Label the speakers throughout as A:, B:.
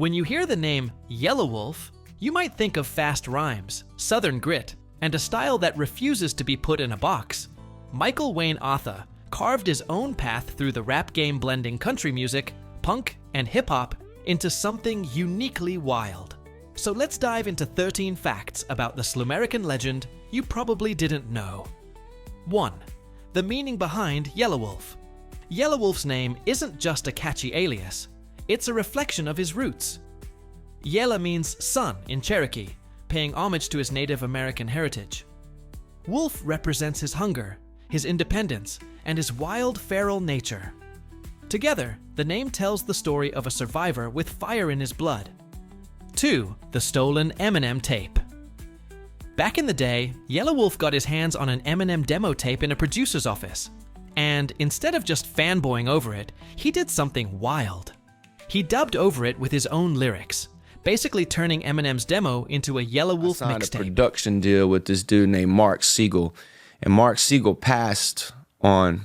A: When you hear the name Yelawolf, you might think of fast rhymes, southern grit, and a style that refuses to be put in a box. Michael Wayne Atha carved his own path through the rap game, blending country music, punk, and hip-hop into something uniquely wild. So let's dive into 13 facts about the Slumerican legend you probably didn't know. 1. The meaning behind Yelawolf. Yelawolf's name isn't just a catchy alias, it's a reflection of his roots. Yela means son in Cherokee, paying homage to his Native American heritage. Wolf represents his hunger, his independence, and his wild feral nature. Together, the name tells the story of a survivor with fire in his blood. 2. The stolen Eminem tape. Back in the day, Yelawolf got his hands on an Eminem demo tape in a producer's office. And instead of just fanboying over it, he did something wild. He dubbed over it with his own lyrics, basically turning Eminem's demo into a Yelawolf mixtape.
B: I signed a production deal with this dude named Mark Siegel, and Mark Siegel passed on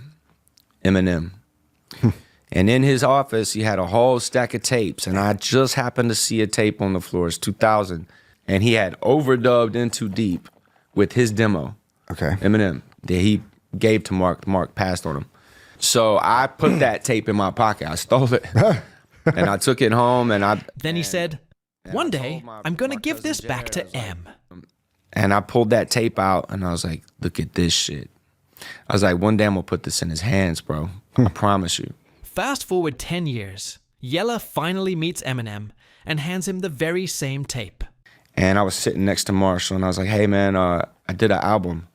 B: Eminem. And in his office, he had a whole stack of tapes, and I just happened to see a tape on the floor. It's 2000, and he had overdubbed In Too Deep with his demo.
C: Okay.
B: Eminem that he gave to Mark. Mark passed on him. So I put that tape in my pocket. I stole it, and I took it home, and
A: Then he said, one day, I'm gonna give this back to M.
B: And I pulled that tape out, and I was like, look at this shit. I was like, one day I'm gonna put this in his hands, bro. I promise you.
A: Fast forward 10 years, Yella finally meets Eminem and hands him the very same tape.
B: And I was sitting next to Marshall, and I was like, hey, man, I did an album.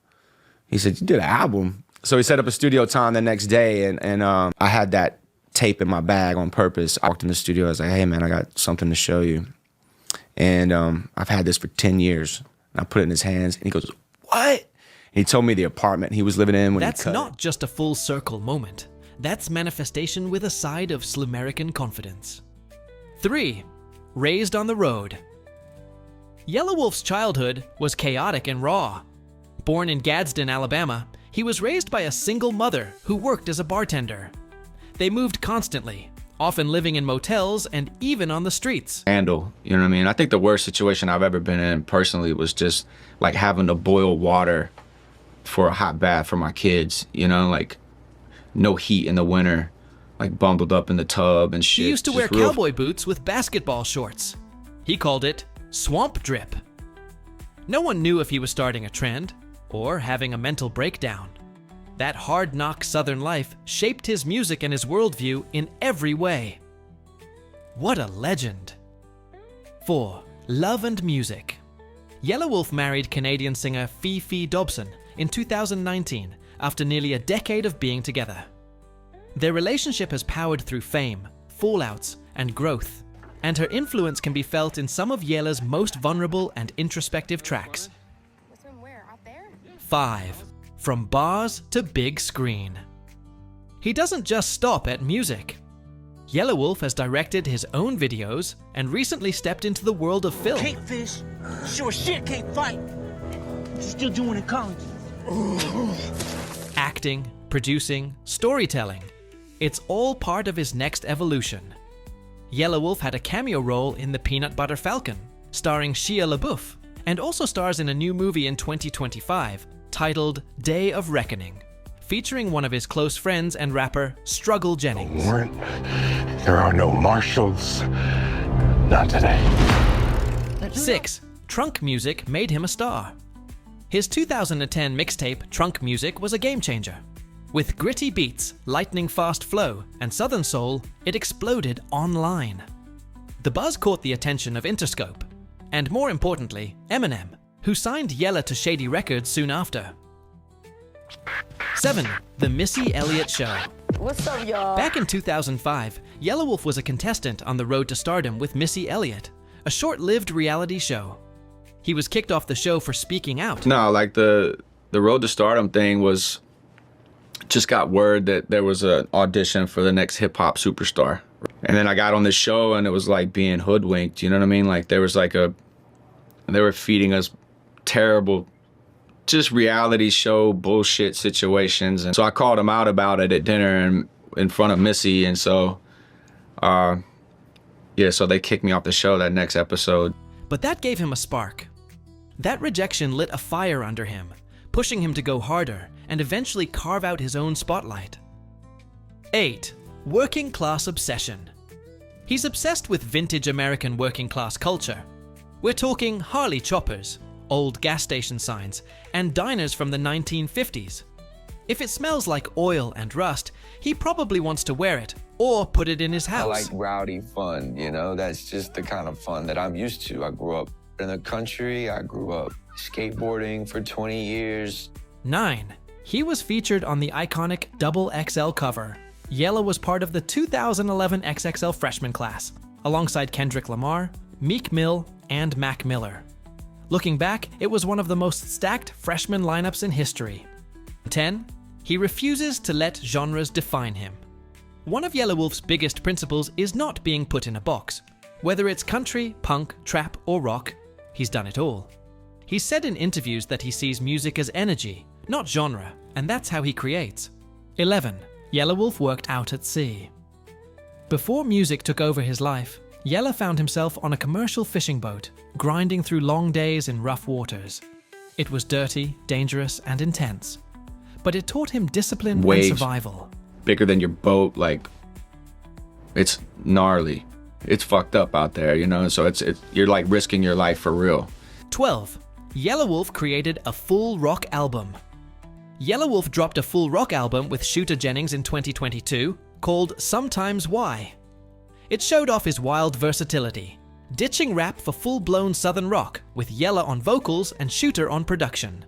B: He said, you did an album? So he set up a studio time the next day, and I had that tape in my bag on purpose. I walked in the studio, I was like, hey, man, I got something to show you. And I've had this for 10 years. And I put it in his hands, and he goes, what? And he told me the apartment he was living in when
A: That's
B: he cut
A: not just a full circle moment. That's manifestation with a side of Slumerican confidence. 3. Raised on the road. Yelawolf's childhood was chaotic and raw. Born in Gadsden, Alabama, he was raised by a single mother who worked as a bartender. They moved constantly, often living in motels and even on the streets.
D: Handle, you know what I mean? I think the worst situation I've ever been in personally was just like having to boil water for a hot bath for my kids, you know, like no heat in the winter, like bundled up in the tub and shit.
A: He used to wear cowboy boots with basketball shorts. He called it swamp drip. No one knew if he was starting a trend or having a mental breakdown. That hard-knock Southern life shaped his music and his worldview in every way. What a legend. 4. Love and music. Yelawolf married Canadian singer Fifi Dobson in 2019 after nearly a decade of being together. Their relationship has powered through fame, fallouts, and growth, and her influence can be felt in some of Yela's most vulnerable and introspective tracks. 5. From bars to big screen. He doesn't just stop at music. Yelawolf has directed his own videos and recently stepped into the world of film.
E: Can't fish, sure shit can't fight. What you still doing in college?
A: Acting, producing, storytelling. It's all part of his next evolution. Yelawolf had a cameo role in The Peanut Butter Falcon, starring Shia LaBeouf, and also stars in a new movie in 2025 titled Day of Reckoning, featuring one of his close friends and rapper Struggle Jennings.
C: Warrant, there are no marshals. Not today.
A: 6. Trunk music made him a star. His 2010 mixtape, Trunk Music, was a game changer. With gritty beats, lightning-fast flow, and southern soul, it exploded online. The buzz caught the attention of Interscope, and more importantly, Eminem, who signed Yella to Shady Records soon after. 7. The Missy Elliot Show.
F: What's up, y'all?
A: Back in 2005, Yelawolf was a contestant on the road to stardom with Missy Elliot, a short-lived reality show. He was kicked off the show for speaking out.
D: No, like the road to stardom thing was, just got word that there was an audition for the next hip hop superstar. And then I got on this show and it was like being hoodwinked, you know what I mean? Like they were feeding us terrible, just reality show bullshit situations. And so I called him out about it at dinner and in front of Missy. And so Yeah, so they kicked me off the show that next episode.
A: But that gave him a spark. That rejection lit a fire under him, pushing him to go harder and eventually carve out his own spotlight. 8. Working-Class Obsession. He's obsessed with vintage American working-class culture. We're talking Harley choppers, old gas station signs, and diners from the 1950s. If it smells like oil and rust, he probably wants to wear it or put it in his house.
F: I like rowdy fun, you know? That's just the kind of fun that I'm used to. I grew up in the country. I grew up skateboarding for 20 years.
A: 9. He was featured on the iconic Double XL cover. Yella was part of the 2011 XXL freshman class, alongside Kendrick Lamar, Meek Mill, and Mac Miller. Looking back, it was one of the most stacked freshman lineups in history. 10. He refuses to let genres define him. One of Yelawolf's biggest principles is not being put in a box. Whether it's country, punk, trap, or rock, he's done it all. He's said in interviews that he sees music as energy, not genre, and that's how he creates. 11. Yelawolf worked out at sea. Before music took over his life, Yella found himself on a commercial fishing boat, grinding through long days in rough waters. It was dirty, dangerous, and intense, but it taught him discipline
D: Waves.
A: and survival.
D: Bigger than your boat, like, it's gnarly. It's fucked up out there, you know? So it's you're like risking your life for real.
A: 12. Yelawolf created a full rock album. Yelawolf dropped a full rock album with Shooter Jennings in 2022 called Sometimes Why. It showed off his wild versatility, ditching rap for full-blown southern rock with Yella on vocals and Shooter on production.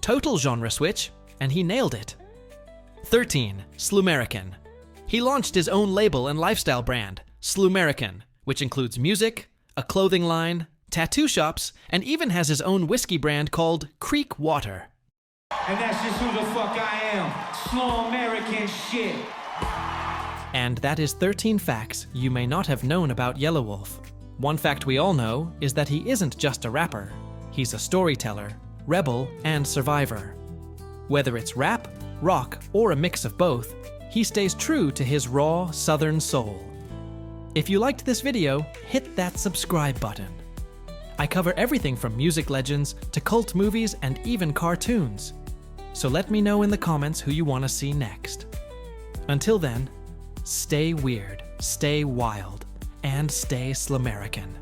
A: Total genre switch, and he nailed it. 13. Slumerican. He launched his own label and lifestyle brand, Slumerican, which includes music, a clothing line, tattoo shops, and even has his own whiskey brand called Creek Water.
E: And that's just who the fuck I am. Slumerican shit.
A: And that is 13 facts you may not have known about Yelawolf. One fact we all know is that he isn't just a rapper. He's a storyteller, rebel, and survivor. Whether it's rap, rock, or a mix of both, he stays true to his raw southern soul. If you liked this video, hit that subscribe button. I cover everything from music legends to cult movies and even cartoons. So let me know in the comments who you want to see next. Until then, stay weird, stay wild, and stay Slumerican.